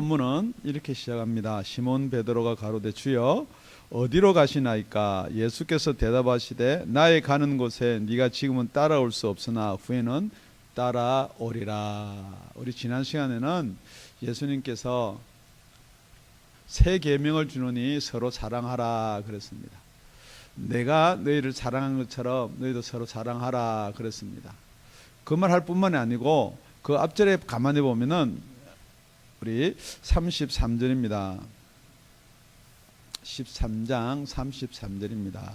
본문은 이렇게 시작합니다. 시몬 베드로가 가로되 주여 어디로 가시나이까? 예수께서 대답하시되 나의 가는 곳에 네가 지금은 따라올 수 없으나 후에는 따라오리라. 우리 지난 시간에는 예수님께서 새 계명을 주노니 서로 사랑하라 그랬습니다. 내가 너희를 사랑한 것처럼 너희도 서로 사랑하라 그랬습니다. 그 말 할 뿐만이 아니고 그 앞절에 가만히 보면은 우리 33절입니다. 13장 33절입니다.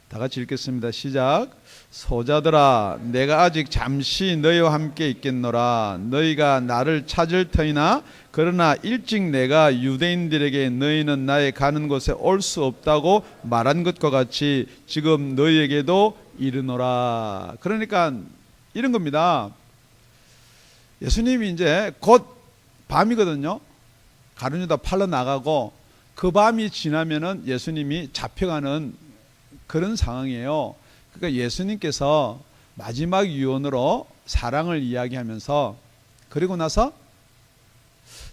다 같이 읽겠습니다. 시작. 소자들아 내가 아직 잠시 너희와 함께 있겠노라. 너희가 나를 찾을 터이나 그러나 일찍 내가 유대인들에게 너희는 나의 가는 곳에 올 수 없다고 말한 것과 같이 지금 너희에게도 이르노라. 그러니까 이런 겁니다. 예수님이 이제 곧 밤이거든요. 가룟 유다 팔러 나가고 그 밤이 지나면은 예수님이 잡혀가는 그런 상황이에요. 그러니까 예수님께서 마지막 유언으로 사랑을 이야기하면서 그리고 나서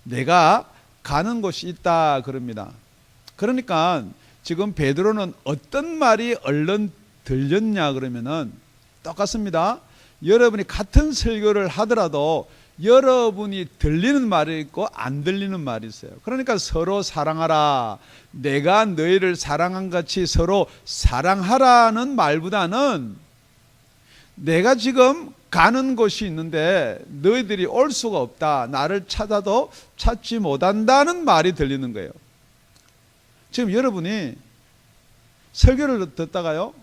내가 가는 곳이 있다 그럽니다. 그러니까 지금 베드로는 어떤 말이 얼른 들렸냐 그러면은 똑같습니다. 여러분이 같은 설교를 하더라도 여러분이 들리는 말이 있고 안 들리는 말이 있어요. 그러니까 서로 사랑하라. 내가 너희를 사랑한 같이 서로 사랑하라는 말보다는 내가 지금 가는 곳이 있는데 너희들이 올 수가 없다. 나를 찾아도 찾지 못한다는 말이 들리는 거예요. 지금 여러분이 설교를 듣다가요,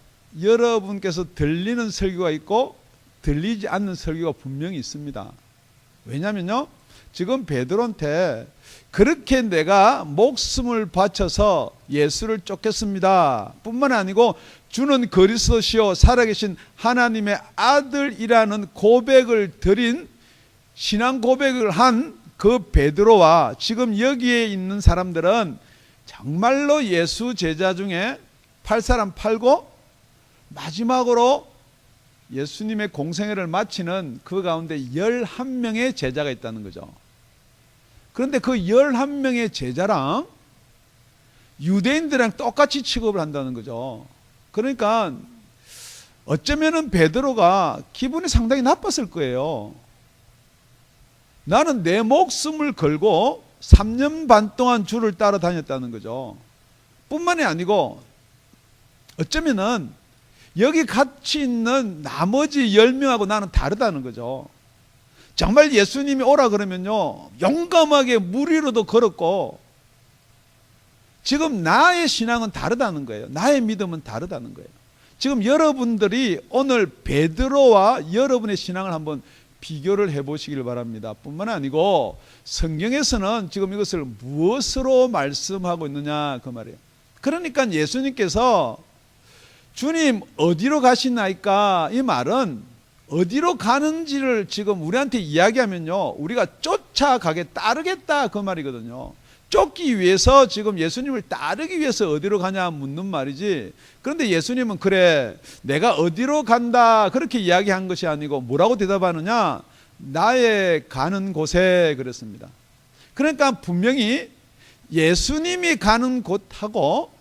여러분께서 들리는 설교가 있고 들리지 않는 설교가 분명히 있습니다. 왜냐면요, 지금 베드로한테 그렇게 내가 목숨을 바쳐서 예수를 쫓겠습니다 뿐만 아니고 주는 그리스도시요 살아계신 하나님의 아들이라는 고백을 드린 신앙 고백을 한 그 베드로와 지금 여기에 있는 사람들은 정말로 예수 제자 중에 8사람 팔고 마지막으로 예수님의 공생애를 마치는 그 가운데 11명의 제자가 있다는 거죠. 그런데 그 11명의 제자랑 유대인들이랑 똑같이 취급을 한다는 거죠. 그러니까 어쩌면은 베드로가 기분이 상당히 나빴을 거예요. 나는 내 목숨을 걸고 3년 반 동안 주를 따라다녔다는 거죠. 뿐만이 아니고 어쩌면은 여기 같이 있는 나머지 10명하고 나는 다르다는 거죠. 정말 예수님이 오라 그러면요, 용감하게 물 위로도 걸었고, 지금 나의 신앙은 다르다는 거예요. 나의 믿음은 다르다는 거예요. 지금 여러분들이 오늘 베드로와 여러분의 신앙을 한번 비교를 해보시길 바랍니다. 뿐만 아니고 성경에서는 지금 이것을 무엇으로 말씀하고 있느냐 그 말이에요. 그러니까 예수님께서 주님 어디로 가시나이까? 이 말은 어디로 가는지를 지금 우리한테 이야기하면요, 우리가 쫓아가게 따르겠다 그 말이거든요. 쫓기 위해서 지금 예수님을 따르기 위해서 어디로 가냐 묻는 말이지. 그런데 예수님은 그래 내가 어디로 간다 그렇게 이야기한 것이 아니고 뭐라고 대답하느냐? 나의 가는 곳에 그랬습니다. 그러니까 분명히 예수님이 가는 곳하고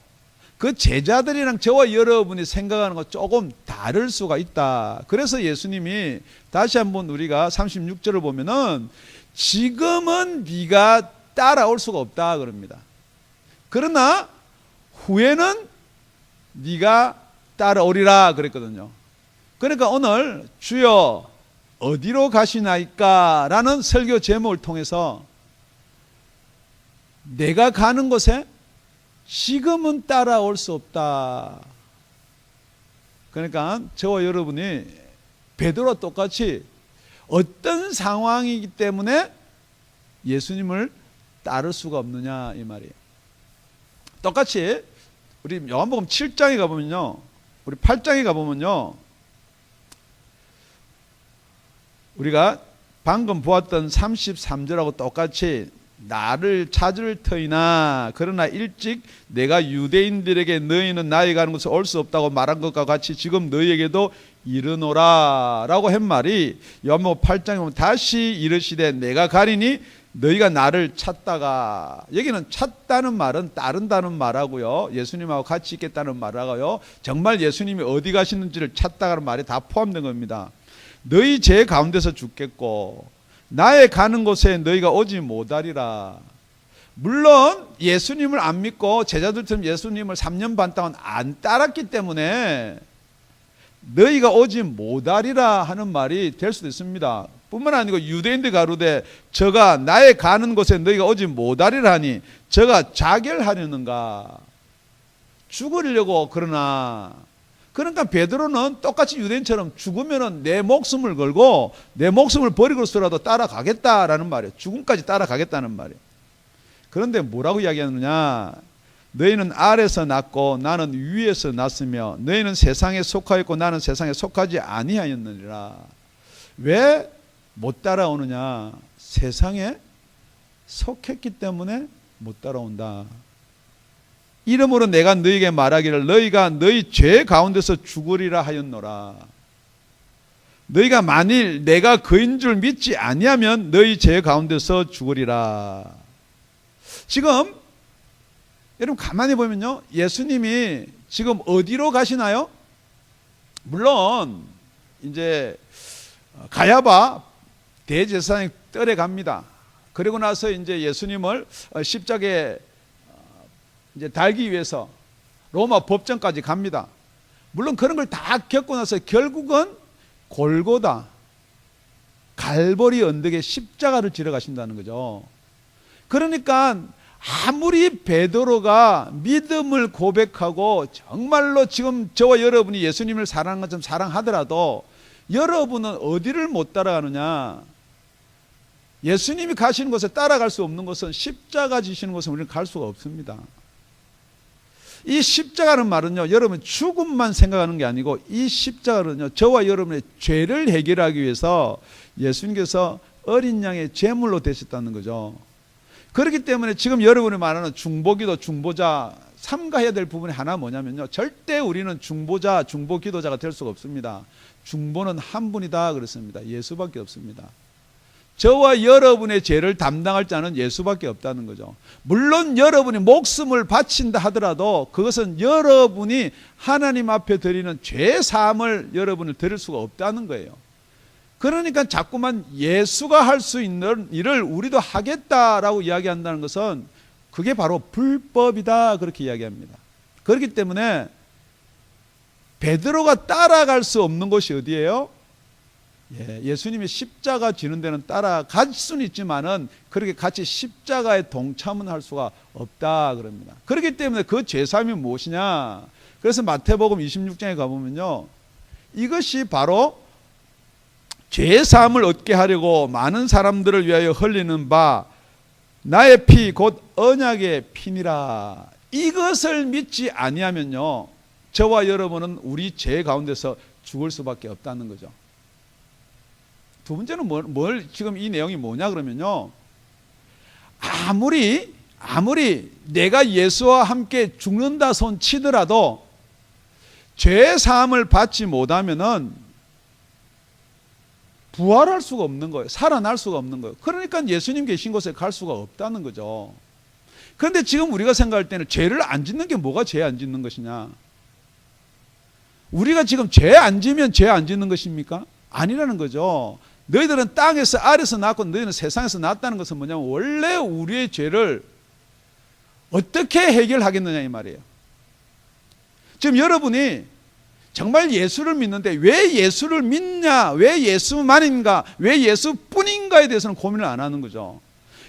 그 제자들이랑 저와 여러분이 생각하는 것 조금 다를 수가 있다. 그래서 예수님이 다시 한번 우리가 36절을 보면은 지금은 네가 따라올 수가 없다 그럽니다. 그러나 후에는 네가 따라오리라 그랬거든요. 그러니까 오늘 주여 어디로 가시나이까? 라는 설교 제목을 통해서 내가 가는 곳에 지금은 따라올 수 없다. 그러니까 저와 여러분이 베드로와 똑같이 어떤 상황이기 때문에 예수님을 따를 수가 없느냐 이 말이에요. 똑같이 우리 요한복음 7장에 가보면요, 우리 8장에 가보면요, 우리가 방금 보았던 33절하고 똑같이 나를 찾을 터이나 그러나 일찍 내가 유대인들에게 너희는 나의 가는 곳에 올 수 없다고 말한 것과 같이 지금 너희에게도 이르노라 라고 한 말이 요한복음 8장에 보면 다시 이르시되 내가 가리니 너희가 나를 찾다가, 여기는 찾다는 말은 따른다는 말하고요, 예수님하고 같이 있겠다는 말하고요, 정말 예수님이 어디 가시는지를 찾다가는 말이 다 포함된 겁니다. 너희 죄 가운데서 죽겠고 나의 가는 곳에 너희가 오지 못하리라. 물론 예수님을 안 믿고 제자들처럼 예수님을 3년 반 동안 안 따랐기 때문에 너희가 오지 못하리라 하는 말이 될 수도 있습니다. 뿐만 아니고 유대인들 가로되 저가 나의 가는 곳에 너희가 오지 못하리라 하니 저가 자결하려는가, 죽으려고 그러나. 그러니까 베드로는 똑같이 유대인처럼 죽으면은 내 목숨을 걸고 내 목숨을 버리고서라도 따라가겠다라는 말이에요. 죽음까지 따라가겠다는 말이에요. 그런데 뭐라고 이야기하느냐, 너희는 아래서 났고 나는 위에서 났으며 너희는 세상에 속하였고 나는 세상에 속하지 아니하였느니라. 왜 못 따라오느냐, 세상에 속했기 때문에 못 따라온다. 이러므로 내가 너희에게 말하기를 너희가 너희 죄 가운데서 죽으리라 하였노라. 너희가 만일 내가 그인 줄 믿지 아니하면 너희 죄 가운데서 죽으리라. 지금 여러분 가만히 보면요, 예수님이 지금 어디로 가시나요? 물론 이제 가야바 대제사장이 떨에 갑니다. 그리고 나서 이제 예수님을 십자가에 이제 달기 위해서 로마 법정까지 갑니다. 물론 그런 걸 다 겪고 나서 결국은 골고다, 갈보리 언덕에 십자가를 지러 가신다는 거죠. 그러니까 아무리 베드로가 믿음을 고백하고 정말로 지금 저와 여러분이 예수님을 사랑하는 것처럼 사랑하더라도 여러분은 어디를 못 따라가느냐, 예수님이 가시는 곳에 따라갈 수 없는 것은 십자가 지시는 곳에 우리는 갈 수가 없습니다. 이 십자가는 말은요, 여러분 죽음만 생각하는 게 아니고 이 십자가는요, 저와 여러분의 죄를 해결하기 위해서 예수님께서 어린 양의 제물로 되셨다는 거죠. 그렇기 때문에 지금 여러분이 말하는 중보기도, 중보자 삼가해야 될 부분이 하나 뭐냐면요, 절대 우리는 중보자, 중보기도자가 될 수가 없습니다. 중보는 한 분이다 그랬습니다. 예수밖에 없습니다. 저와 여러분의 죄를 담당할 자는 예수밖에 없다는 거죠. 물론 여러분이 목숨을 바친다 하더라도 그것은 여러분이 하나님 앞에 드리는 죄 사함을 여러분을 드릴 수가 없다는 거예요. 그러니까 자꾸만 예수가 할 수 있는 일을 우리도 하겠다라고 이야기한다는 것은 그게 바로 불법이다 그렇게 이야기합니다. 그렇기 때문에 베드로가 따라갈 수 없는 곳이 어디예요? 예수님이 십자가 지는 데는 따라갈 수는 있지만은 그렇게 같이 십자가에 동참은 할 수가 없다 그럽니다. 그렇기 때문에 그 죄사함이 무엇이냐? 그래서 마태복음 26장에 가보면요, 이것이 바로 죄사함을 얻게 하려고 많은 사람들을 위하여 흘리는 바 나의 피 곧 언약의 피니라. 이것을 믿지 아니하면요, 저와 여러분은 우리 죄 가운데서 죽을 수밖에 없다는 거죠. 두 번째는 뭘 지금 이 내용이 뭐냐 그러면요, 아무리 내가 예수와 함께 죽는다 손 치더라도 죄 사함을 받지 못하면은 부활할 수가 없는 거예요. 살아날 수가 없는 거예요. 그러니까 예수님 계신 곳에 갈 수가 없다는 거죠. 그런데 지금 우리가 생각할 때는 죄를 안 짓는 게 뭐가 죄 안 짓는 것이냐? 우리가 지금 죄 안 지면 죄 안 짓는 것입니까? 아니라는 거죠. 너희들은 땅에서 아래서 났고 너희는 세상에서 났다는 것은 뭐냐면 원래 우리의 죄를 어떻게 해결하겠느냐 이 말이에요. 지금 여러분이 정말 예수를 믿는데 왜 예수를 믿냐, 왜 예수만인가, 왜 예수뿐인가에 대해서는 고민을 안 하는 거죠.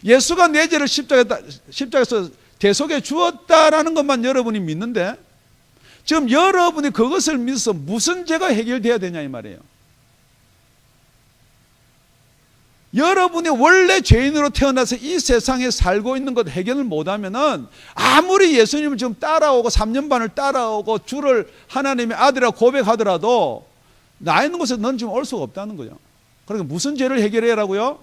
예수가 내 죄를 십자가에서 대속해 주었다라는 것만 여러분이 믿는데 지금 여러분이 그것을 믿어서 무슨 죄가 해결돼야 되냐 이 말이에요. 여러분이 원래 죄인으로 태어나서 이 세상에 살고 있는 것 해결을 못하면은 아무리 예수님을 지금 따라오고 3년 반을 따라오고 주를 하나님의 아들이라고 고백하더라도 나 있는 곳에 넌 지금 올 수가 없다는 거죠. 그러니까 무슨 죄를 해결해라고요?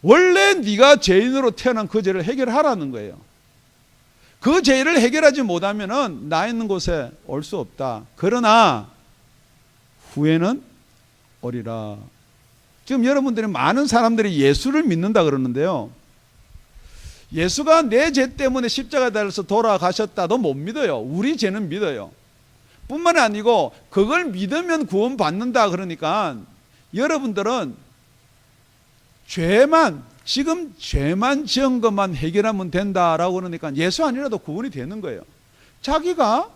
원래 네가 죄인으로 태어난 그 죄를 해결하라는 거예요. 그 죄를 해결하지 못하면은 나 있는 곳에 올 수 없다. 그러나 후에는 오리라. 지금 여러분들이 많은 사람들이 예수를 믿는다 그러는데요, 예수가 내 죄 때문에 십자가에 달려서 돌아가셨다도 못 믿어요. 우리 죄는 믿어요. 뿐만 아니고 그걸 믿으면 구원받는다 그러니까 여러분들은 지금 죄만 지은 것만 해결하면 된다라고 그러니까 예수 아니라도 구원이 되는 거예요. 자기가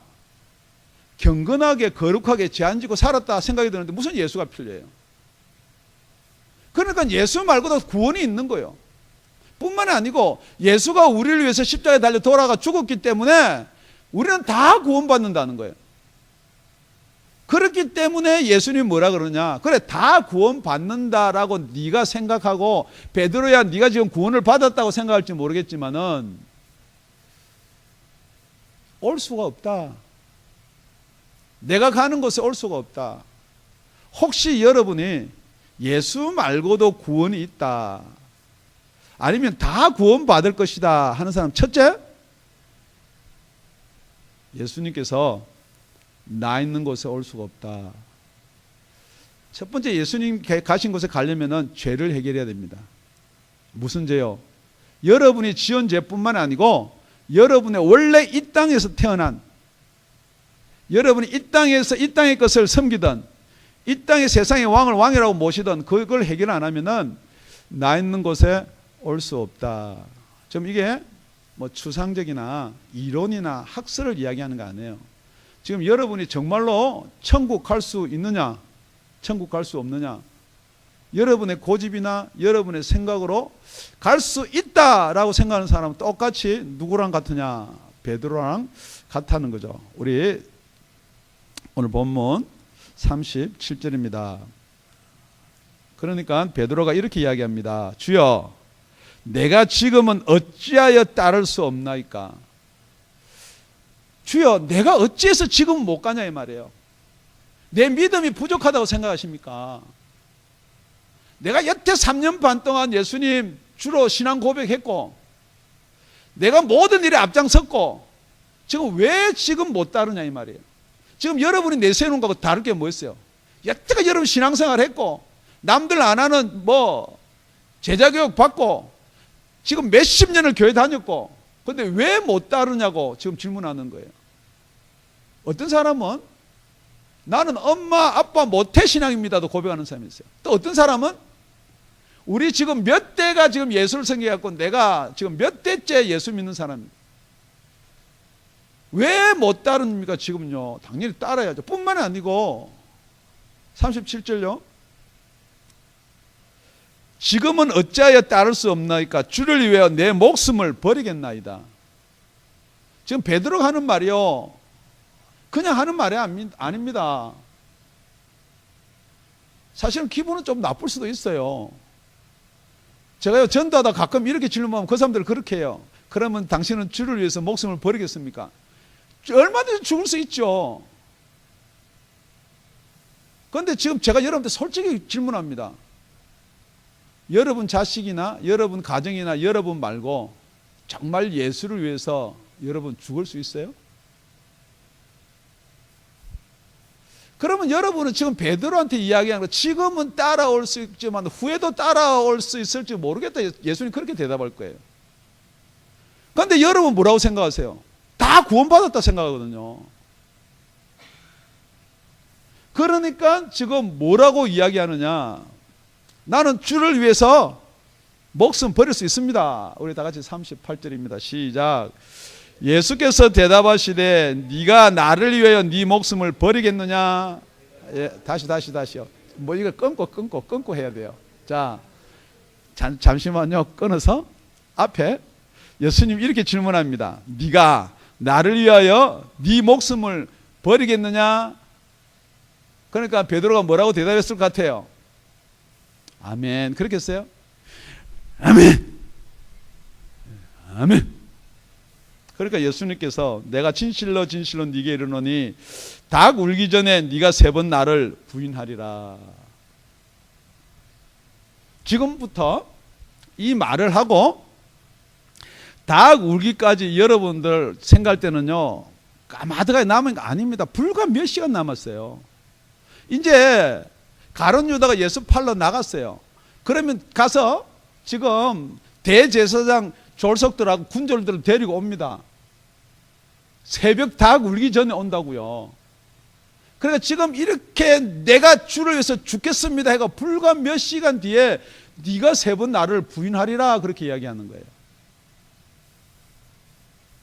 경건하게 거룩하게 죄 안 지고 살았다 생각이 드는데 무슨 예수가 필요해요? 그러니까 예수 말고도 구원이 있는 거예요. 뿐만 아니고 예수가 우리를 위해서 십자가에 달려 돌아가 죽었기 때문에 우리는 다 구원받는다는 거예요. 그렇기 때문에 예수님이 뭐라 그러냐, 그래 다 구원받는다라고 네가 생각하고 베드로야 네가 지금 구원을 받았다고 생각할지 모르겠지만은 올 수가 없다. 내가 가는 곳에 올 수가 없다. 혹시 여러분이 예수 말고도 구원이 있다, 아니면 다 구원받을 것이다 하는 사람, 첫째, 예수님께서 나 있는 곳에 올 수가 없다. 첫 번째, 예수님 가신 곳에 가려면 죄를 해결해야 됩니다. 무슨 죄요? 여러분이 지은 죄뿐만 아니고 여러분의 원래 이 땅에서 태어난, 여러분이 이 땅에서 이 땅의 것을 섬기던, 이 땅의 세상의 왕을 왕이라고 모시던 그걸 해결 안 하면은 나 있는 곳에 올 수 없다. 좀 이게 뭐 추상적이나 이론이나 학설을 이야기하는 거 아니에요. 지금 여러분이 정말로 천국 갈 수 있느냐, 천국 갈 수 없느냐, 여러분의 고집이나 여러분의 생각으로 갈 수 있다라고 생각하는 사람은 똑같이 누구랑 같으냐? 베드로랑 같다는 거죠. 우리 오늘 본문 37절입니다. 그러니까 베드로가 이렇게 이야기합니다. 주여, 내가 지금은 어찌하여 따를 수 없나이까? 주여, 내가 어찌해서 지금 못 가냐 이 말이에요. 내 믿음이 부족하다고 생각하십니까? 내가 여태 3년 반 동안 예수님 주로 신앙 고백했고 내가 모든 일에 앞장섰고 지금 왜 지금 못 따르냐 이 말이에요. 지금 여러분이 내세우는 거하고 다를 게 뭐였어요? 여태까지 여러분 신앙생활 했고 남들 안 하는 뭐 제자교육 받고 지금 몇십 년을 교회 다녔고, 근데 왜 못 따르냐고 지금 질문하는 거예요. 어떤 사람은 나는 엄마 아빠 모태 신앙입니다도 고백하는 사람이 있어요. 또 어떤 사람은 우리 지금 몇 대가 지금 예수를 섬겨갖고 내가 지금 몇 대째 예수 믿는 사람입니다. 왜 못 따릅니까? 지금요 당연히 따라야죠. 뿐만 아니고 37절요, 지금은 어찌하여 따를 수 없나이까? 주를 위하여 내 목숨을 버리겠나이다. 지금 베드로가 하는 말이요 그냥 하는 말이 아닙니다. 사실은 기분은 좀 나쁠 수도 있어요. 제가요 전도하다 가끔 이렇게 질문하면 그 사람들 그렇게 해요. 그러면 당신은 주를 위해서 목숨을 버리겠습니까? 얼마든지 죽을 수 있죠. 그런데 지금 제가 여러분한테 솔직히 질문합니다. 여러분 자식이나 여러분 가정이나 여러분 말고 정말 예수를 위해서 여러분 죽을 수 있어요? 그러면 여러분은 지금 베드로한테 이야기하는 거, 지금은 따라올 수 있지만 후에도 따라올 수 있을지 모르겠다. 예수님 그렇게 대답할 거예요. 그런데 여러분 뭐라고 생각하세요? 다 구원받았다 생각하거든요. 그러니까 지금 뭐라고 이야기하느냐? 나는 주를 위해서 목숨 버릴 수 있습니다. 우리 다 같이 38절입니다. 시작. 예수께서 대답하시되 네가 나를 위하여 네 목숨을 버리겠느냐? 예, 다시요. 뭐 이거 끊고 해야 돼요. 자, 잠시만요. 끊어서 앞에 예수님 이렇게 질문합니다. 네가 나를 위하여 네 목숨을 버리겠느냐? 그러니까 베드로가 뭐라고 대답했을 것 같아요? 아멘. 그렇게 했어요? 아멘. 아멘. 그러니까 예수님께서 내가 진실로 네게 이르노니 닭 울기 전에 네가 3번 나를 부인하리라. 지금부터 이 말을 하고 닭 울기까지 여러분들 생각할 때는요 까마득하게 남은 거 아닙니다. 불과 몇 시간 남았어요. 이제 가룟 유다가 예수 팔러 나갔어요. 그러면 가서 지금 대제사장 졸속들하고 군졸들을 데리고 옵니다. 새벽 닭 울기 전에 온다고요. 그러니까 지금 이렇게 내가 주를 위해서 죽겠습니다 해가 불과 몇 시간 뒤에 네가 3번 나를 부인하리라 그렇게 이야기하는 거예요.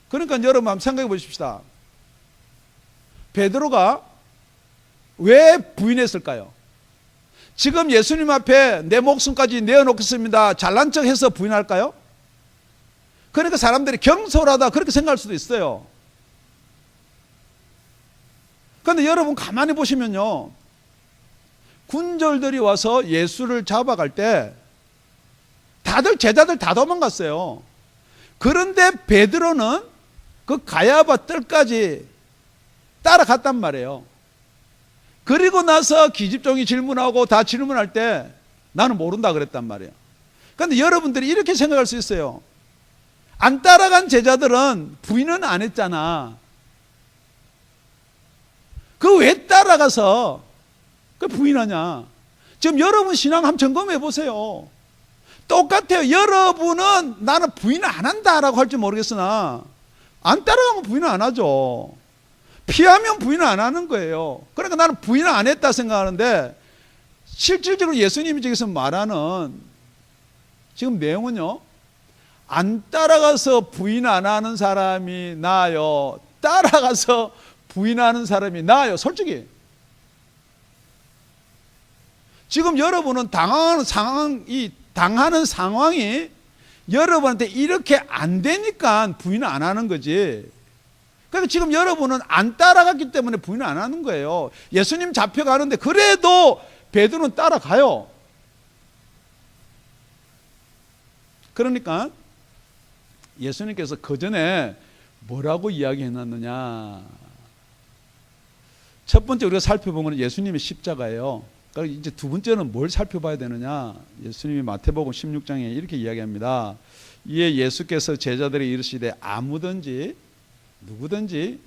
그러니까 여러분 한번 생각해 보십시다. 베드로가 왜 부인했을까요? 지금 예수님 앞에 내 목숨까지 내어놓겠습니다 잘난 척해서 부인할까요? 그러니까 사람들이 경솔하다 그렇게 생각할 수도 있어요. 그런데 여러분 가만히 보시면요, 군졸들이 와서 예수를 잡아갈 때 다들 제자들 다 도망갔어요. 그런데 베드로는 그 가야바 뜰까지 따라갔단 말이에요. 그리고 나서 기집종이 질문하고 다 질문할 때 나는 모른다 그랬단 말이에요. 그런데 여러분들이 이렇게 생각할 수 있어요. 안 따라간 제자들은 부인은 안 했잖아. 그 왜 따라가서 그 부인하냐? 지금 여러분 신앙 한번 점검해 보세요. 똑같아요. 여러분은 나는 부인 안 한다라고 할지 모르겠으나 안 따라가면 부인을 안 하죠. 피하면 부인을 안 하는 거예요. 그러니까 나는 부인을 안 했다 생각하는데 실질적으로 예수님이 저기서 말하는 지금 내용은요, 안 따라가서 부인 안 하는 사람이 나아요, 따라가서 부인하는 사람이 나아요? 솔직히 지금 여러분은 당하는 상황이 여러분한테 이렇게 안 되니까 부인을 안 하는 거지. 그러니까 지금 여러분은 안 따라갔기 때문에 부인을 안 하는 거예요. 예수님 잡혀가는데 그래도 베드로는 따라가요. 그러니까 예수님께서 그 전에 뭐라고 이야기해놨느냐. 첫 번째 우리가 살펴보면 예수님의 십자가예요. 그러니까 이제 두 번째는 뭘 살펴봐야 되느냐. 예수님이 마태복음 16장에 이렇게 이야기합니다. 이에 예수께서 제자들이 이르시되 아무든지 누구든지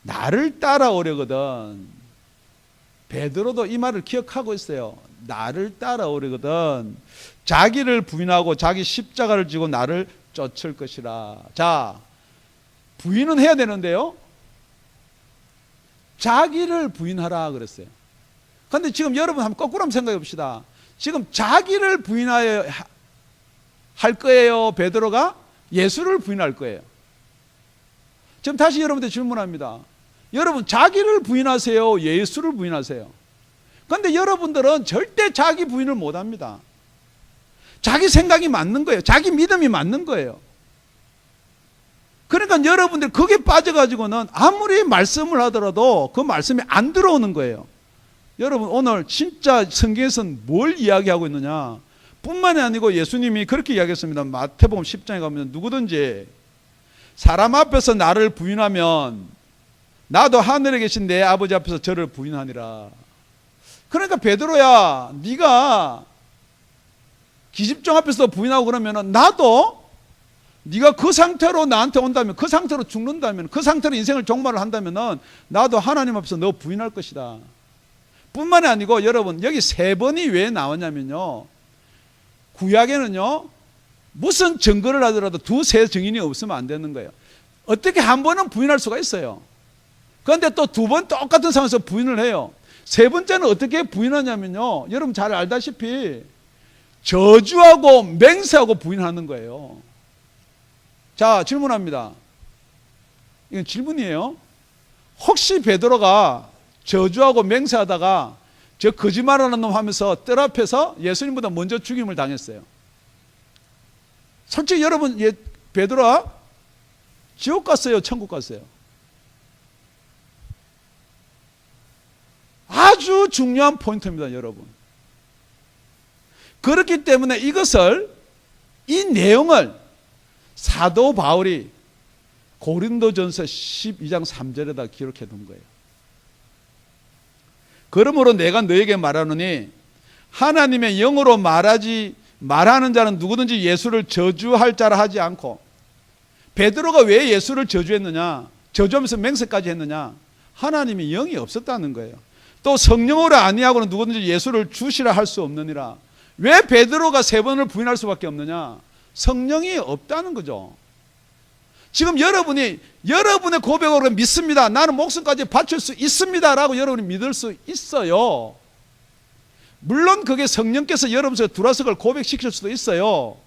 나를 따라오려거든, 베드로도 이 말을 기억하고 있어요. 나를 따라오려거든 자기를 부인하고 자기 십자가를 지고 나를 쫓을 것이라. 자, 부인은 해야 되는데요, 자기를 부인하라 그랬어요. 그런데 지금 여러분 한번 거꾸로 한번 생각해 봅시다. 지금 자기를 부인하여 할 거예요, 베드로가? 예수를 부인할 거예요? 지금 다시 여러분들 질문합니다. 여러분 자기를 부인하세요, 예수를 부인하세요? 그런데 여러분들은 절대 자기 부인을 못합니다. 자기 생각이 맞는 거예요. 자기 믿음이 맞는 거예요. 그러니까 여러분들 거기에 빠져가지고는 아무리 말씀을 하더라도 그 말씀이 안 들어오는 거예요. 여러분 오늘 진짜 성경에서는 뭘 이야기하고 있느냐, 뿐만이 아니고 예수님이 그렇게 이야기했습니다. 마태복음 10장에 가면 누구든지 사람 앞에서 나를 부인하면 나도 하늘에 계신 내 아버지 앞에서 저를 부인하니라. 그러니까 베드로야, 네가 기집종 앞에서 부인하고 그러면 나도 네가 그 상태로 나한테 온다면, 그 상태로 죽는다면, 그 상태로 인생을 종말을 한다면 나도 하나님 앞에서 너 부인할 것이다. 뿐만이 아니고 여러분 여기 3번이 왜 나왔냐면요, 구약에는요 무슨 증거를 하더라도 2-3 증인이 없으면 안 되는 거예요. 어떻게 한 번은 부인할 수가 있어요. 그런데 또 2번 똑같은 상황에서 부인을 해요. 3번째는 어떻게 부인하냐면요, 여러분 잘 알다시피 저주하고 맹세하고 부인하는 거예요. 자, 질문합니다. 이건 질문이에요. 혹시 베드로가 저주하고 맹세하다가 저 거짓말하는 놈 하면서 뜰 앞에서 예수님보다 먼저 죽임을 당했어요? 솔직히 여러분, 베드로가 지옥 갔어요, 천국 갔어요? 아주 중요한 포인트입니다, 여러분. 그렇기 때문에 이 내용을 사도 바울이 고린도전서 12장 3절에다 기록해 둔 거예요. 그러므로 내가 너에게 말하노니 하나님의 영으로 말하는 자는 누구든지 예수를 저주할 자라 하지 않고. 베드로가 왜 예수를 저주했느냐, 저주하면서 맹세까지 했느냐? 하나님의 영이 없었다는 거예요. 또 성령으로 아니하고는 누구든지 예수를 주시라 할 수 없느니라. 왜 베드로가 3번을 부인할 수밖에 없느냐? 성령이 없다는 거죠. 지금 여러분이 여러분의 고백으로 믿습니다, 나는 목숨까지 바칠 수 있습니다 라고 여러분이 믿을 수 있어요. 물론 그게 성령께서 여러분 속에 들어와서 그걸 고백시킬 수도 있어요.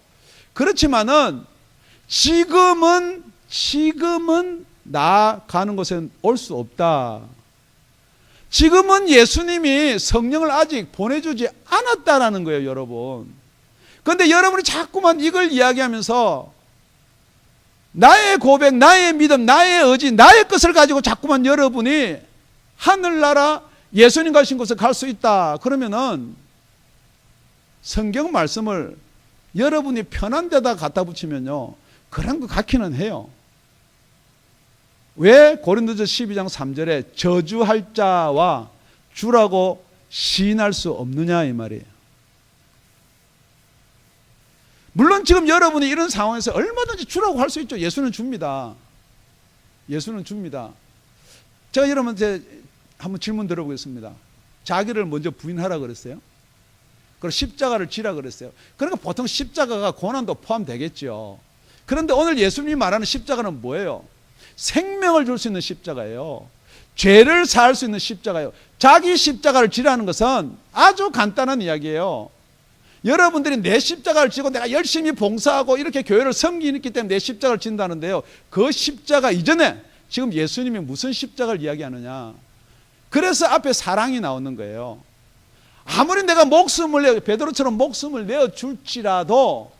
그렇지만은 지금은 나아가는 곳에 올 수 없다. 지금은 예수님이 성령을 아직 보내주지 않았다라는 거예요, 여러분. 그런데 여러분이 자꾸만 이걸 이야기하면서 나의 고백, 나의 믿음, 나의 의지, 나의 것을 가지고 자꾸만 여러분이 하늘나라 예수님 가신 곳에 갈 수 있다. 그러면은 성경 말씀을 여러분이 편한 데다 갖다 붙이면요, 그런 것 같기는 해요. 왜 고린도서 12장 3절에 저주할 자와 주라고 시인할 수 없느냐 이 말이에요. 물론 지금 여러분이 이런 상황에서 얼마든지 주라고 할 수 있죠. 예수는 줍니다. 예수는 줍니다. 제가 여러분한테 한번 질문 들어보겠습니다. 자기를 먼저 부인하라 그랬어요? 그리고 십자가를 지라 그랬어요. 그러니까 보통 십자가가 고난도 포함되겠죠. 그런데 오늘 예수님이 말하는 십자가는 뭐예요? 생명을 줄 수 있는 십자가예요. 죄를 사할 수 있는 십자가예요. 자기 십자가를 지라는 것은 아주 간단한 이야기예요. 여러분들이 내 십자가를 지고 내가 열심히 봉사하고 이렇게 교회를 섬기기 때문에 내 십자가를 진다는데요, 그 십자가 이전에 지금 예수님이 무슨 십자가를 이야기하느냐? 그래서 앞에 사랑이 나오는 거예요. 아무리 내가 베드로처럼 목숨을 내어줄지라도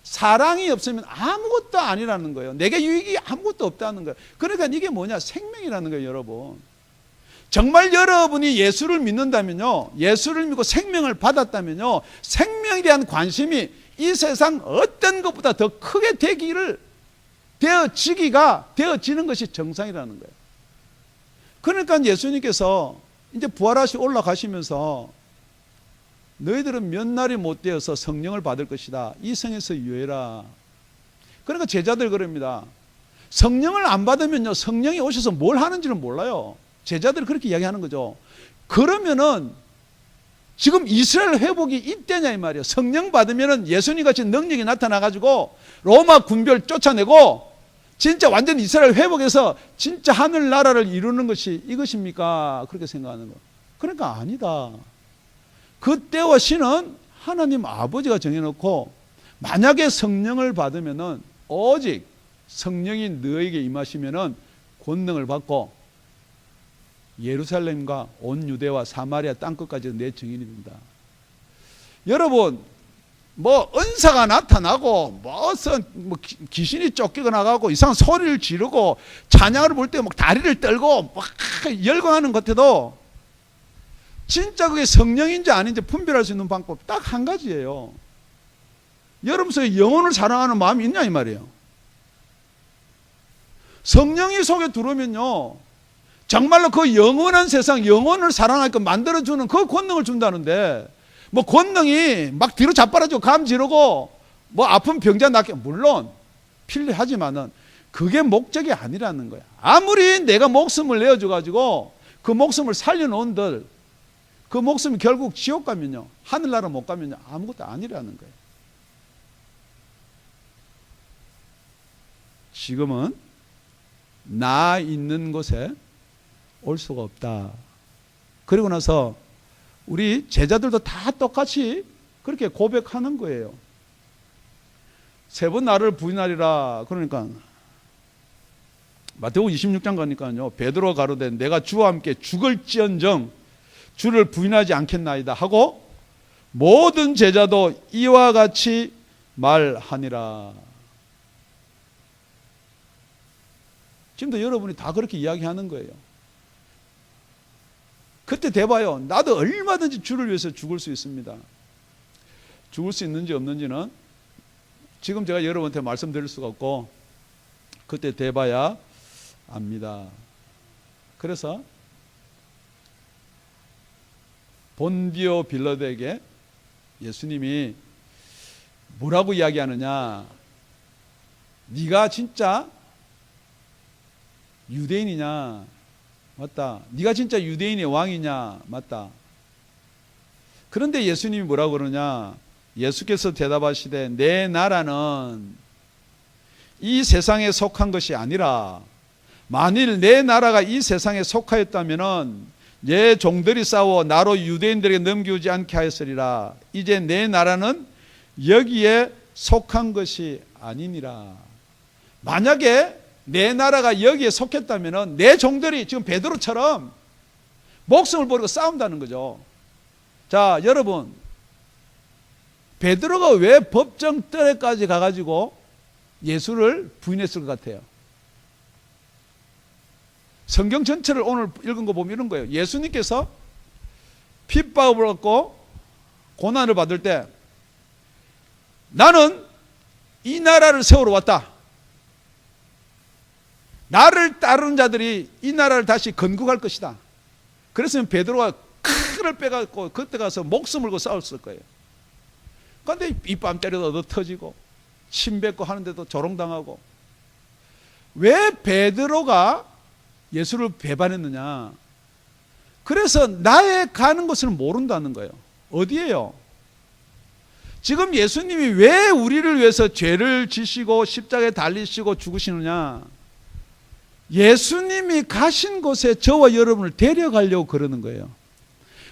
사랑이 없으면 아무것도 아니라는 거예요. 내게 유익이 아무것도 없다는 거예요. 그러니까 이게 뭐냐? 생명이라는 거예요, 여러분. 정말 여러분이 예수를 믿는다면요, 예수를 믿고 생명을 받았다면요, 생명에 대한 관심이 이 세상 어떤 것보다 더 크게 되어지는 것이 정상이라는 거예요. 그러니까 예수님께서 이제 부활하시고 올라가시면서 너희들은 몇 날이 못 되어서 성령을 받을 것이다. 이 성에서 유예라. 그러니까 제자들 그럽니다. 성령을 안 받으면요, 성령이 오셔서 뭘 하는지는 몰라요. 제자들이 그렇게 이야기하는 거죠. 그러면은 지금 이스라엘 회복이 이때냐 이 말이에요. 성령 받으면은 예수님 같이 능력이 나타나가지고 로마 군별 쫓아내고 진짜 완전 이스라엘 회복해서 진짜 하늘나라를 이루는 것이 이것입니까? 그렇게 생각하는 거예요. 그러니까 아니다. 그 때와 시는 하나님 아버지가 정해놓고, 만약에 성령을 받으면은 오직 성령이 너에게 임하시면은 권능을 받고 예루살렘과 온 유대와 사마리아 땅끝까지 내 증인이 된다. 여러분, 뭐 은사가 나타나고 귀신이 쫓기고 나가고 이상한 소리를 지르고 찬양을 볼 때 막 다리를 떨고 막 열광하는 것 같아도 진짜 그게 성령인지 아닌지 분별할 수 있는 방법 딱 한 가지예요. 여러분 속에 영혼을 사랑하는 마음이 있냐 이 말이에요. 성령이 속에 들어오면요, 정말로 그 영원한 세상, 영혼을 사랑하게끔 만들어주는 그 권능을 준다는데, 뭐 권능이 막 뒤로 자빠라지고 감 지르고 뭐 아픈 병자 낫게, 물론 필요하지만은 그게 목적이 아니라는 거야. 아무리 내가 목숨을 내어줘가지고 그 목숨을 살려놓은들 그 목숨이 결국 지옥 가면요, 하늘나라 못 가면요, 아무것도 아니라는 거예요. 지금은 나 있는 곳에 올 수가 없다. 그리고 나서 우리 제자들도 다 똑같이 그렇게 고백하는 거예요. 3번 나를 부인하리라. 그러니까 마태복음 26장 가니까요, 베드로 가로되 내가 주와 함께 죽을지언정 주를 부인하지 않겠나이다 하고 모든 제자도 이와 같이 말하니라. 지금도 여러분이 다 그렇게 이야기하는 거예요. 그때 대봐요. 나도 얼마든지 주를 위해서 죽을 수 있습니다. 죽을 수 있는지 없는지는 지금 제가 여러분한테 말씀드릴 수가 없고 그때 대봐야 압니다. 그래서 본디오 빌라도에게 예수님이 뭐라고 이야기하느냐? 네가 진짜 유대인이냐? 맞다. 네가 진짜 유대인의 왕이냐? 맞다. 그런데 예수님이 뭐라고 그러냐? 예수께서 대답하시되 내 나라는 이 세상에 속한 것이 아니라 만일 내 나라가 이 세상에 속하였다면은 내 종들이 싸워 나로 유대인들에게 넘기지 않게 하였으리라. 이제 내 나라는 여기에 속한 것이 아니니라. 만약에 내 나라가 여기에 속했다면은 내 종들이 지금 베드로처럼 목숨을 버리고 싸운다는 거죠. 자, 여러분, 베드로가 왜 법정터에까지 가가지고 예수를 부인했을 것 같아요? 성경 전체를 오늘 읽은 거 보면 이런 거예요. 예수님께서 핍박을 받고 고난을 받을 때 나는 이 나라를 세우러 왔다. 나를 따르는 자들이 이 나라를 다시 건국할 것이다. 그랬으면 베드로가 칼을 빼갖고 그때 가서 목숨을 걸고 싸웠을 거예요. 그런데 입밤 때려도 얻어 터지고 침 뱉고 하는데도 조롱당하고. 왜 베드로가 예수를 배반했느냐? 그래서 나의 가는 곳을 모른다는 거예요. 어디예요? 지금 예수님이 왜 우리를 위해서 죄를 지시고 십자가에 달리시고 죽으시느냐? 예수님이 가신 곳에 저와 여러분을 데려가려고 그러는 거예요.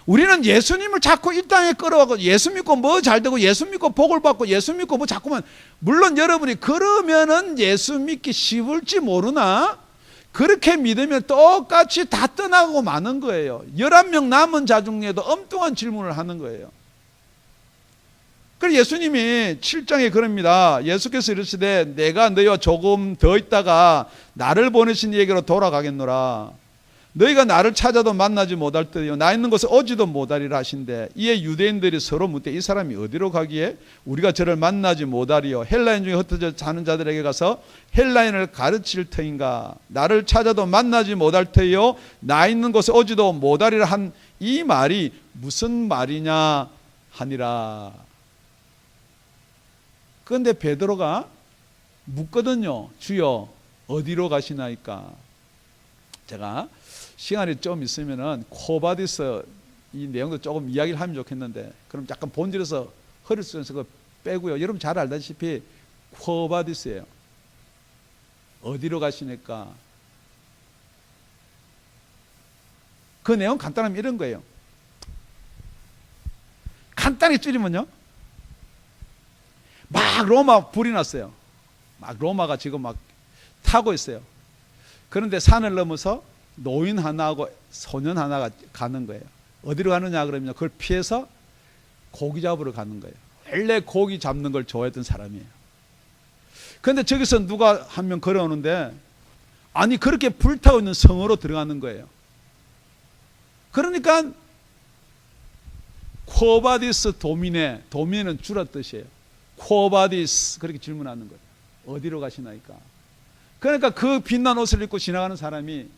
우리는 예수님을 자꾸 이 땅에 끌어와서 예수 믿고 뭐 잘되고 예수 믿고 복을 받고 예수 믿고 뭐 자꾸만, 물론 여러분이 그러면은 예수 믿기 쉬울지 모르나 그렇게 믿으면 똑같이 다 떠나고 마는 거예요. 11명 남은 자 중에도 엉뚱한 질문을 하는 거예요. 그래서 예수님이 7장에 그럽니다. 예수께서 이르시되 내가 너희와 조금 더 있다가 나를 보내신 이에게로 돌아가겠노라. 너희가 나를 찾아도 만나지 못할 듯요 나 있는 곳에 오지도 못하리라 하신대. 이에 유대인들이 서로 묻되 이 사람이 어디로 가기에 우리가 저를 만나지 못하리요? 헬라인 중에 흩어져 사는 자들에게 가서 헬라인을 가르칠 터인가? 나를 찾아도 만나지 못할 터요 나 있는 곳에 오지도 못하리라 한 이 말이 무슨 말이냐 하니라. 그런데 베드로가 묻거든요. 주여 어디로 가시나이까? 제가 시간이 좀 있으면은 코바디스 이 내용도 조금 이야기를 하면 좋겠는데, 그럼 약간 본질에서 허리 쏘면서 그거 빼고요. 여러분 잘 알다시피 코바디스예요. 어디로 가시니까? 그 내용 간단하면 이런 거예요. 간단히 줄이면요, 막 로마 불이 났어요. 막 로마가 지금 막 타고 있어요. 그런데 산을 넘어서 노인 하나하고 소년 하나가 가는 거예요. 어디로 가느냐 그러면 그걸 피해서 고기 잡으러 가는 거예요. 원래 고기 잡는 걸 좋아했던 사람이에요. 그런데 저기서 누가 한 명 걸어오는데, 아니 그렇게 불타고 있는 성으로 들어가는 거예요. 그러니까 코바디스 도미네, 도미네는 주라 뜻이에요. 코바디스, 그렇게 질문하는 거예요. 어디로 가시나이까? 그러니까 그 빛난 옷을 입고 지나가는 사람이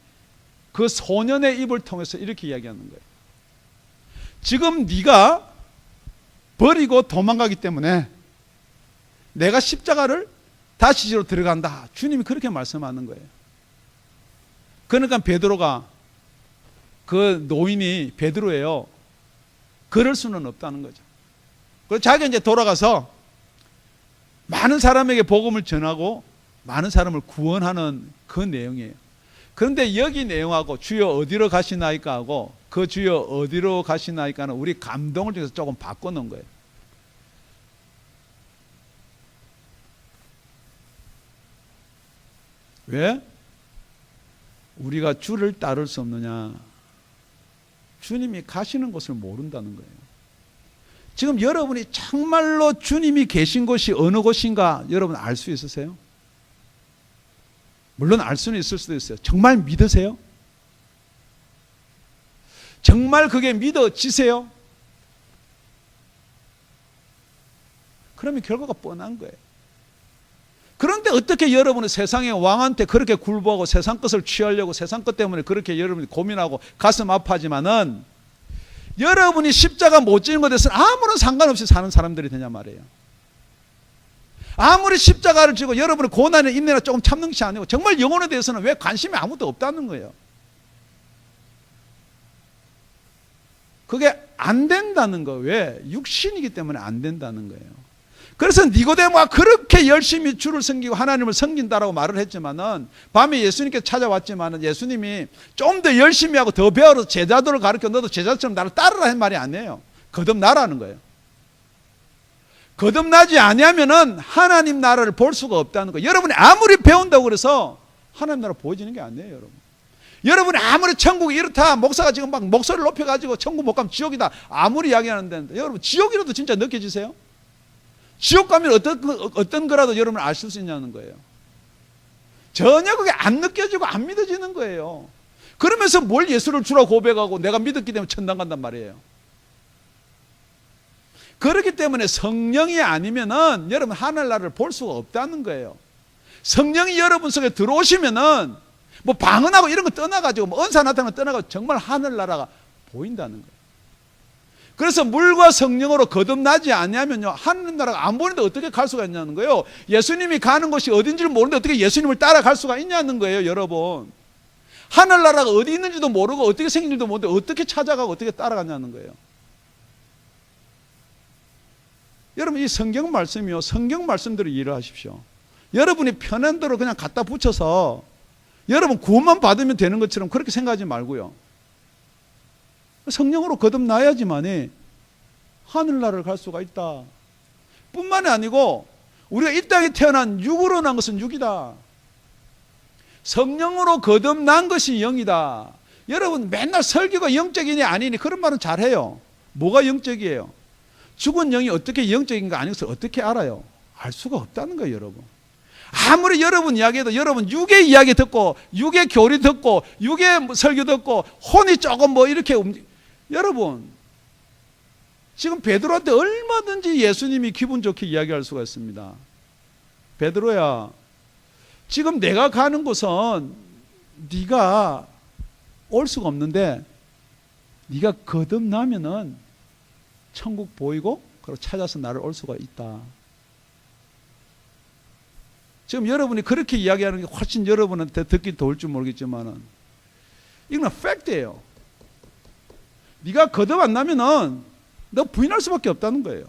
그 소년의 입을 통해서 이렇게 이야기하는 거예요. 지금 네가 버리고 도망가기 때문에 내가 십자가를 다시 지로 들어간다. 주님이 그렇게 말씀하는 거예요. 그러니까 베드로가, 그 노인이 베드로예요. 그럴 수는 없다는 거죠. 그래서 자기가 이제 돌아가서 많은 사람에게 복음을 전하고 많은 사람을 구원하는 그 내용이에요. 그런데 여기 내용하고 주여 어디로 가시나이까 하고 그 주여 어디로 가시나이까는 우리 감동을 통해서 조금 바꿔놓은 거예요. 왜? 우리가 주를 따를 수 없느냐? 주님이 가시는 곳을 모른다는 거예요. 지금 여러분이 정말로 주님이 계신 곳이 어느 곳인가 여러분 알 수 있으세요? 물론 알 수는 있을 수도 있어요. 정말 믿으세요? 정말 그게 믿어지세요? 그러면 결과가 뻔한 거예요. 그런데 어떻게 여러분은 세상의 왕한테 그렇게 굴복하고 세상 것을 취하려고 세상 것 때문에 그렇게 여러분이 고민하고 가슴 아파하지만은 여러분이 십자가 못 지는 것에 대해서는 아무런 상관없이 사는 사람들이 되냐 말이에요. 아무리 십자가를 지고 여러분의 고난에 인내나 조금 참는 것이 아니고 정말 영혼에 대해서는 왜 관심이 아무도 없다는 거예요. 그게 안 된다는 거. 왜? 육신이기 때문에 안 된다는 거예요. 그래서 니고데모가 그렇게 열심히 주를 섬기고 하나님을 섬긴다라고 말을 했지만은, 밤에 예수님께 찾아왔지만은 예수님이 좀 더 열심히 하고 더 배워서 제자들을 가르쳐 너도 제자처럼 나를 따르라 한 말이 아니에요. 거듭나라는 거예요. 거듭나지 아니하면은 하나님 나라를 볼 수가 없다는 거예요. 여러분이 아무리 배운다고 그래서 하나님 나라 보여지는 게 아니에요, 여러분. 여러분이 아무리 천국이 이렇다, 목사가 지금 막 목소리를 높여가지고 천국 못 가면 지옥이다 아무리 이야기하는데, 여러분 지옥이라도 진짜 느껴지세요? 지옥 가면 어떤 거라도 여러분 아실 수 있냐는 거예요. 전혀 그게 안 느껴지고 안 믿어지는 거예요. 그러면서 뭘 예수를 주라고 고백하고 내가 믿었기 때문에 천당 간단 말이에요. 그렇기 때문에 성령이 아니면은 여러분 하늘나라를 볼 수가 없다는 거예요. 성령이 여러분 속에 들어오시면은 뭐 방언하고 이런 거 떠나가지고 뭐 은사 나타나는 거 떠나가지고 정말 하늘나라가 보인다는 거예요. 그래서 물과 성령으로 거듭나지 않냐면요, 하늘나라가 안 보이는데 어떻게 갈 수가 있냐는 거예요. 예수님이 가는 곳이 어딘지를 모르는데 어떻게 예수님을 따라갈 수가 있냐는 거예요, 여러분. 하늘나라가 어디 있는지도 모르고 어떻게 생긴지도 모르는데 어떻게 찾아가고 어떻게 따라가냐는 거예요. 여러분 이 성경 말씀이요, 성경 말씀대로 일을 하십시오. 여러분이 편한 대로 그냥 갖다 붙여서 여러분 구원만 받으면 되는 것처럼 그렇게 생각하지 말고요, 성령으로 거듭나야지만이 하늘나라를 갈 수가 있다. 뿐만이 아니고 우리가 이 땅에 태어난 육으로 난 것은 육이다. 성령으로 거듭난 것이 영이다. 여러분 맨날 설교가 영적이니 아니니 그런 말은 잘해요. 뭐가 영적이에요? 죽은 영이 어떻게 영적인가 아닌 것을 어떻게 알아요? 알 수가 없다는 거예요, 여러분. 아무리 여러분 이야기해도 여러분 육의 이야기 듣고 육의 교리 듣고 육의 설교 듣고 혼이 조금 뭐 이렇게 여러분 지금 베드로한테 얼마든지 예수님이 기분 좋게 이야기할 수가 있습니다. 베드로야, 지금 내가 가는 곳은 네가 올 수가 없는데 네가 거듭나면은 천국 보이고 그리고 찾아서 나를 올 수가 있다. 지금 여러분이 그렇게 이야기하는 게 훨씬 여러분한테 듣기 더울지 모르겠지만은 이건 팩트예요. 네가 거듭 안 나면은 너 부인할 수밖에 없다는 거예요.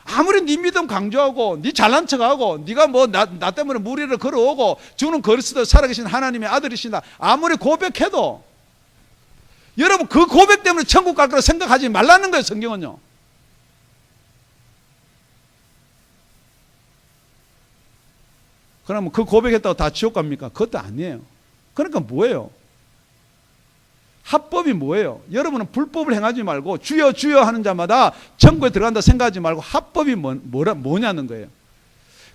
아무리 네 믿음 강조하고 네 잘난 척하고 네가 뭐 나 때문에 무리를 걸어오고 주는 그리스도 살아계신 하나님의 아들이시다 아무리 고백해도 여러분 그 고백 때문에 천국 갈 거라 생각하지 말라는 거예요, 성경은요. 그러면 그 고백했다고 다 지옥 갑니까? 그것도 아니에요. 그러니까 뭐예요? 합법이 뭐예요? 여러분은 불법을 행하지 말고 주여 주여 하는 자마다 천국에 들어간다 생각하지 말고 합법이 뭐냐는 거예요.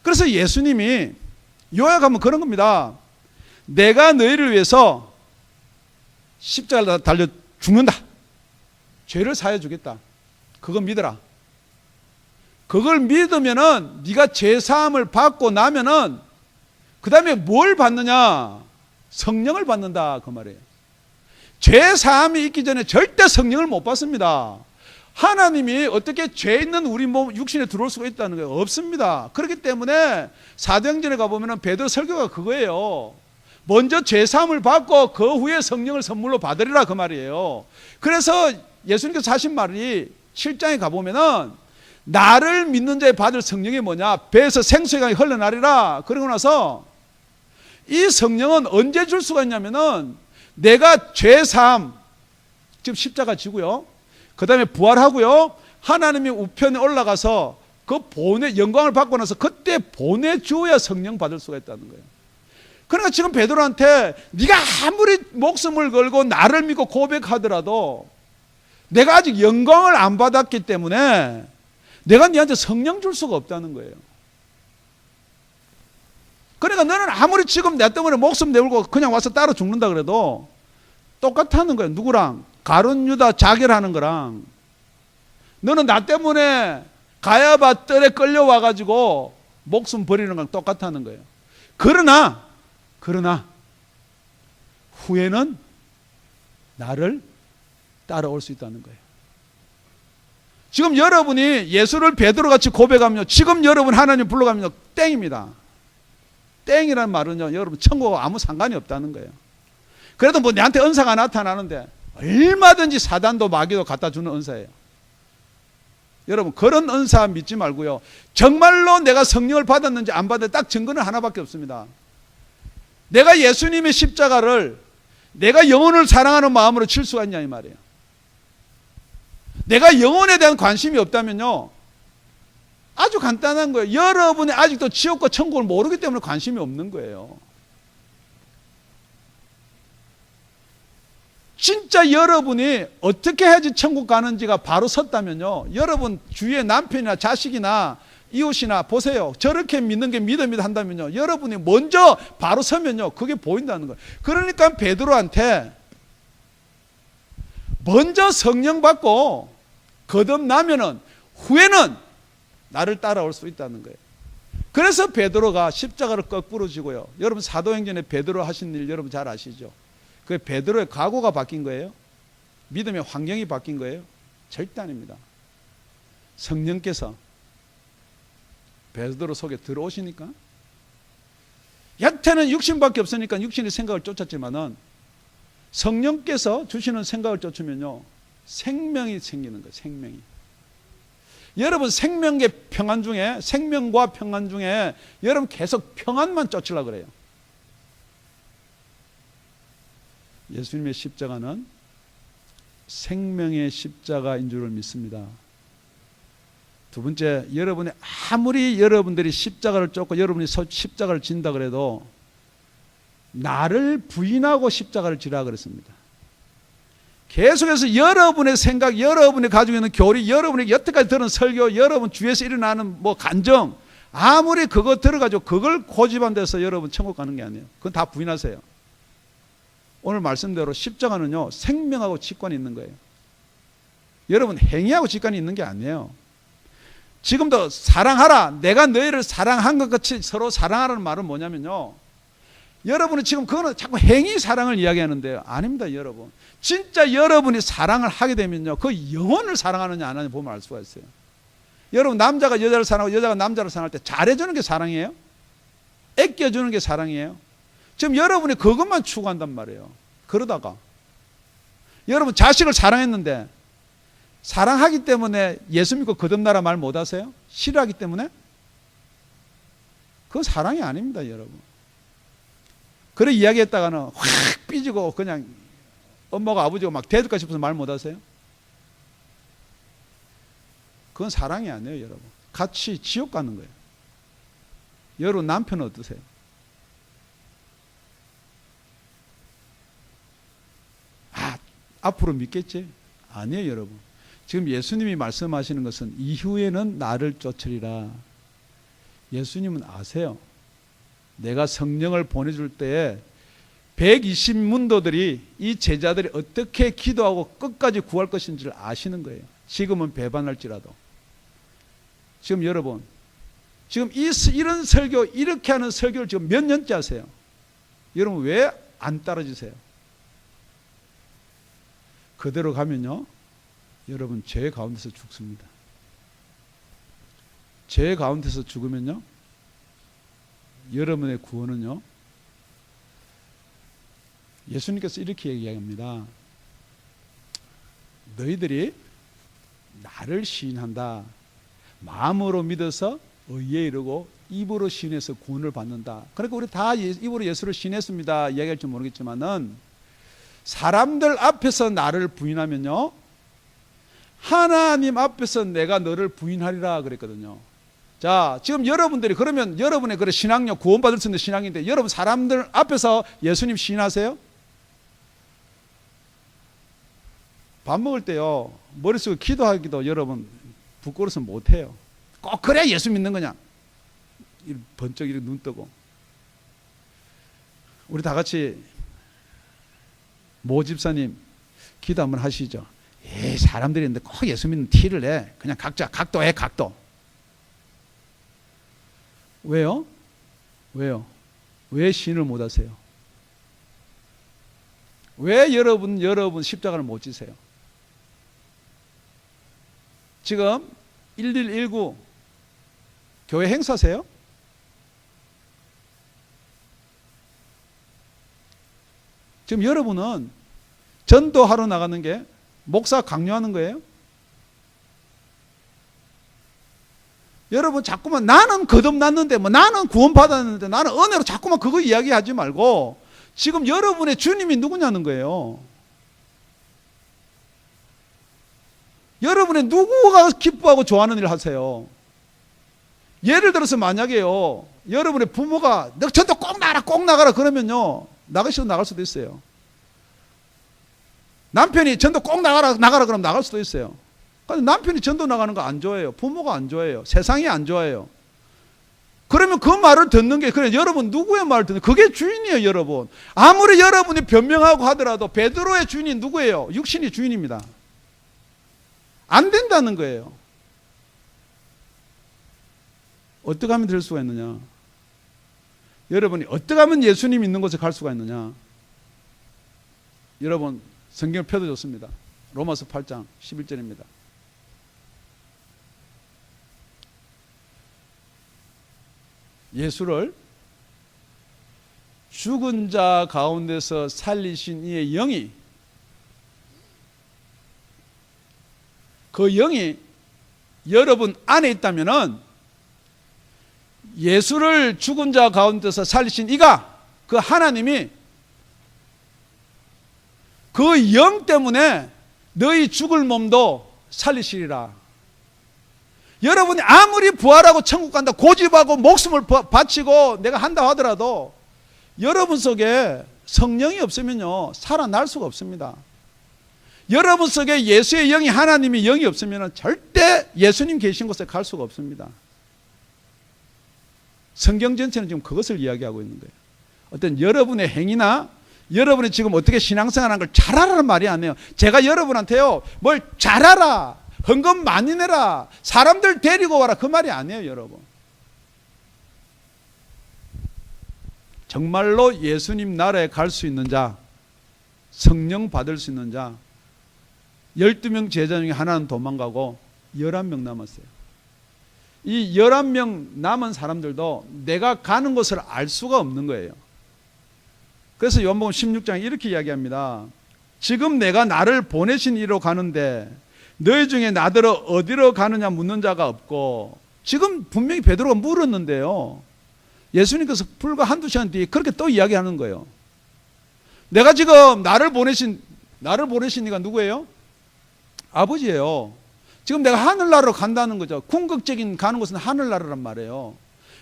그래서 예수님이 요약하면 그런 겁니다. 내가 너희를 위해서 십자가를 달려 죽는다. 죄를 사해 주겠다. 그거 믿어라. 그걸 믿으면은 네가 죄 사함을 받고 나면은 그 다음에 뭘 받느냐? 성령을 받는다 그 말이에요. 죄 사함이 있기 전에 절대 성령을 못 받습니다. 하나님이 어떻게 죄 있는 우리 몸 육신에 들어올 수가 있다는 거예요? 없습니다. 그렇기 때문에 사도행전에 가보면 베드로 설교가 그거예요. 먼저 죄 사함을 받고 그 후에 성령을 선물로 받으리라 그 말이에요. 그래서 예수님께서 하신 말이 7장에 가보면은 나를 믿는 자에 받을 성령이 뭐냐? 배에서 생수의 강이 흘러나리라. 그러고 나서 이 성령은 언제 줄 수가 있냐면은 내가 죄 사함, 지금 십자가 지고요, 그 다음에 부활하고요, 하나님의 우편에 올라가서 그 영광을 받고 나서 그때 보내주어야 성령 받을 수가 있다는 거예요. 그러니까 지금 베드로한테 네가 아무리 목숨을 걸고 나를 믿고 고백하더라도 내가 아직 영광을 안 받았기 때문에 내가 네한테 성령 줄 수가 없다는 거예요. 그러니까 너는 아무리 지금 내 때문에 목숨 내걸고 그냥 와서 따라 죽는다 그래도 똑같다는 거예요. 누구랑? 가룟 유다 자결하는 거랑. 너는 나 때문에 가야바 뜰에 끌려와가지고 목숨 버리는 거랑 똑같다는 거예요. 그러나 후에는 나를 따라올 수 있다는 거예요. 지금 여러분이 예수를 베드로같이 고백하면요, 지금 여러분 하나님 불러가면요, 땡입니다. 땡이라는 말은요, 여러분 천국하고 아무 상관이 없다는 거예요. 그래도 뭐 내한테 은사가 나타나는데 얼마든지 사단도 마귀도 갖다 주는 은사예요. 여러분 그런 은사 믿지 말고요. 정말로 내가 성령을 받았는지 안 받았는지 딱 증거는 하나밖에 없습니다. 내가 예수님의 십자가를 내가 영혼을 사랑하는 마음으로 칠 수가 있냐 이 말이에요. 내가 영혼에 대한 관심이 없다면요. 아주 간단한 거예요. 여러분이 아직도 지옥과 천국을 모르기 때문에 관심이 없는 거예요. 진짜 여러분이 어떻게 해야지 천국 가는지가 바로 섰다면요. 여러분 주위에 남편이나 자식이나 이웃이나 보세요. 저렇게 믿는 게 믿음이다 한다면요. 여러분이 먼저 바로 서면요. 그게 보인다는 거예요. 그러니까 베드로한테 먼저 성령 받고 거듭나면은 후에는 나를 따라올 수 있다는 거예요. 그래서 베드로가 십자가를 거꾸로 지고요. 여러분 사도행전에 베드로 하신 일 여러분 잘 아시죠? 그 베드로의 각오가 바뀐 거예요? 믿음의 환경이 바뀐 거예요? 절대 아닙니다. 성령께서 베드로 속에 들어오시니까 여태는 육신밖에 없으니까 육신의 생각을 쫓았지만은 성령께서 주시는 생각을 쫓으면요 생명이 생기는 거예요. 생명이. 여러분 생명의 평안 중에 생명과 평안 중에 여러분 계속 평안만 쫓으려고 그래요. 예수님의 십자가는 생명의 십자가인 줄을 믿습니다. 두 번째, 여러분이 아무리 여러분들이 십자가를 쫓고 여러분이 십자가를 진다 그래도 나를 부인하고 십자가를 지라 그랬습니다. 계속해서 여러분의 생각, 여러분이 가지고 있는 교리, 여러분이 여태까지 들은 설교, 여러분 주위에서 일어나는 뭐 간정, 아무리 그거 들어가지고 그걸 고집한 데서 여러분 천국 가는 게 아니에요. 그건 다 부인하세요. 오늘 말씀대로 십자가는요 생명하고 직관이 있는 거예요. 여러분 행위하고 직관이 있는 게 아니에요. 지금도 사랑하라, 내가 너희를 사랑한 것 같이 서로 사랑하라는 말은 뭐냐면요, 여러분은 지금 그거는 자꾸 행위 사랑을 이야기하는데요. 아닙니다. 여러분 진짜 여러분이 사랑을 하게 되면요 그 영혼을 사랑하느냐 안 하느냐 보면 알 수가 있어요. 여러분 남자가 여자를 사랑하고 여자가 남자를 사랑할 때 잘해주는 게 사랑이에요? 아껴주는 게 사랑이에요? 지금 여러분이 그것만 추구한단 말이에요. 그러다가 여러분 자식을 사랑했는데 사랑하기 때문에 예수 믿고 거듭나라 말 못하세요? 싫어하기 때문에? 그건 사랑이 아닙니다. 여러분. 그래 이야기했다가는 확 삐지고 그냥 엄마가 아버지가 막 대들까 싶어서 말 못하세요? 그건 사랑이 아니에요. 여러분. 같이 지옥 가는 거예요. 여러분 남편은 어떠세요? 앞으로 믿겠지? 아니에요. 여러분 지금 예수님이 말씀하시는 것은 이후에는 나를 쫓으리라. 예수님은 아세요. 내가 성령을 보내줄 때에 120문도들이 이 제자들이 어떻게 기도하고 끝까지 구할 것인지를 아시는 거예요. 지금은 배반할지라도. 지금 여러분 지금 이런 설교 이렇게 하는 설교를 지금 몇 년째 하세요? 여러분 왜 안 따라주세요? 그대로 가면요 여러분 죄 가운데서 죽습니다. 죄 가운데서 죽으면요 여러분의 구원은요 예수님께서 이렇게 얘기합니다. 너희들이 나를 시인한다. 마음으로 믿어서 의에 이르고 입으로 시인해서 구원을 받는다. 그러니까 우리 다 입으로 예수를 시인했습니다 이야기할지 모르겠지만은 사람들 앞에서 나를 부인하면요 하나님 앞에서 내가 너를 부인하리라 그랬거든요. 자 지금 여러분들이 그러면 여러분의 그런 신앙력 구원받을 수 있는 신앙인데 여러분 사람들 앞에서 예수님 시인하세요? 밥 먹을 때요 머릿속에 기도하기도 여러분 부끄러워서 못해요. 꼭 그래야 예수 믿는 거냐 번쩍 이렇게 눈 뜨고. 우리 다 같이 모 집사님 기도 한번 하시죠. 사람들이 있는데 꼭 예수 믿는 티를 내. 그냥 각자 각도해 각도. 왜요? 왜요? 왜 시인을 못 하세요? 왜 여러분 십자가를 못 지세요? 지금 1119 교회 행사세요? 지금 여러분은 전도하러 나가는 게 목사 강요하는 거예요? 여러분 자꾸만 나는 거듭났는데 뭐 나는 구원받았는데 나는 은혜로 자꾸만 그거 이야기하지 말고 지금 여러분의 주님이 누구냐는 거예요. 여러분의 누구가 기뻐하고 좋아하는 일을 하세요? 예를 들어서 만약에요, 여러분의 부모가 너 전도 꼭 나가라 꼭 나가라 그러면요 나가시고 나갈 수도 있어요. 남편이 전도 꼭 나가라 그러면 나갈 수도 있어요. 근데 남편이 전도 나가는 거 안 좋아해요. 부모가 안 좋아해요. 세상이 안 좋아해요. 그러면 그 말을 듣는 게, 그래 여러분 누구의 말을 듣는, 그게 주인이에요. 여러분 아무리 여러분이 변명하고 하더라도 베드로의 주인이 누구예요? 육신이 주인입니다. 안 된다는 거예요. 어떻게 하면 될 수가 있느냐? 여러분이 어떻게 하면 예수님 있는 곳에 갈 수가 있느냐? 여러분 성경을 펴도 좋습니다. 로마서 8장 11절입니다. 예수를 죽은 자 가운데서 살리신 이의 영이, 그 영이 여러분 안에 있다면은 예수를 죽은 자 가운데서 살리신 이가, 그 하나님이 그 영 때문에 너희 죽을 몸도 살리시리라. 여러분이 아무리 부활하고 천국 간다 고집하고 목숨을 바치고 내가 한다 하더라도 여러분 속에 성령이 없으면요 살아날 수가 없습니다. 여러분 속에 예수의 영이, 하나님의 영이 없으면 절대 예수님 계신 곳에 갈 수가 없습니다. 성경 전체는 지금 그것을 이야기하고 있는 거예요. 어떤 여러분의 행위나 여러분이 지금 어떻게 신앙생활하는 걸 잘하라는 말이 아니에요. 제가 여러분한테요 뭘 잘하라, 헌금 많이 내라, 사람들 데리고 와라, 그 말이 아니에요. 여러분 정말로 예수님 나라에 갈 수 있는 자, 성령 받을 수 있는 자 12명 제자 중에 하나는 도망가고 11명 남았어요. 이 11명 남은 사람들도 내가 가는 곳을 알 수가 없는 거예요. 그래서 요한복음 16장에 이렇게 이야기합니다. 지금 내가 나를 보내신 이로 가는데 너희 중에 나더러 어디로 가느냐 묻는 자가 없고, 지금 분명히 베드로가 물었는데요 예수님께서 불과 한두 시간 뒤에 그렇게 또 이야기하는 거예요. 내가 지금 나를 보내신 이가 누구예요? 아버지예요. 지금 내가 하늘나라로 간다는 거죠. 궁극적인 가는 곳은 하늘나라란 말이에요.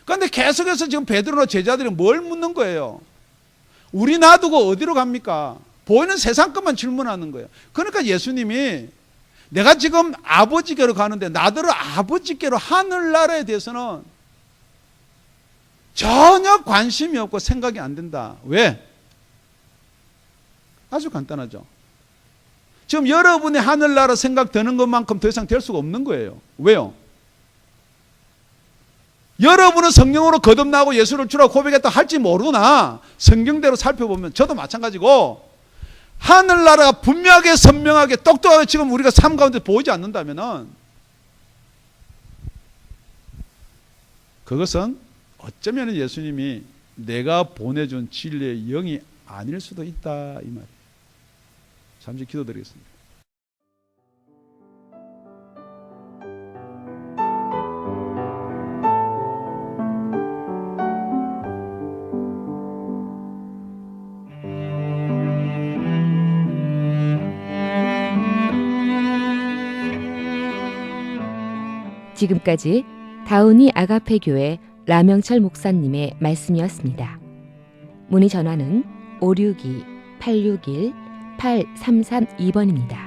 그런데 계속해서 지금 베드로나 제자들이 뭘 묻는 거예요? 우리 놔두고 어디로 갑니까? 보이는 세상 것만 질문하는 거예요. 그러니까 예수님이 내가 지금 아버지께로 가는데 나더러 아버지께로, 하늘나라에 대해서는 전혀 관심이 없고 생각이 안 된다. 왜? 아주 간단하죠. 지금 여러분의 하늘나라 생각 드는 것만큼 더 이상 될 수가 없는 거예요. 왜요? 여러분은 성령으로 거듭나고 예수를 주라고 고백했다 할지 모르나 성경대로 살펴보면 저도 마찬가지고 하늘나라가 분명하게 선명하게 똑똑하게 지금 우리가 삶 가운데 보이지 않는다면 그것은 어쩌면 예수님이 내가 보내준 진리의 영이 아닐 수도 있다 이 말이에요. 잠시 기도드리겠습니다. 지금까지 다운이 아가페 교회 라명철 목사님의 말씀이었습니다. 문의 전화는 562-861-8332번입니다.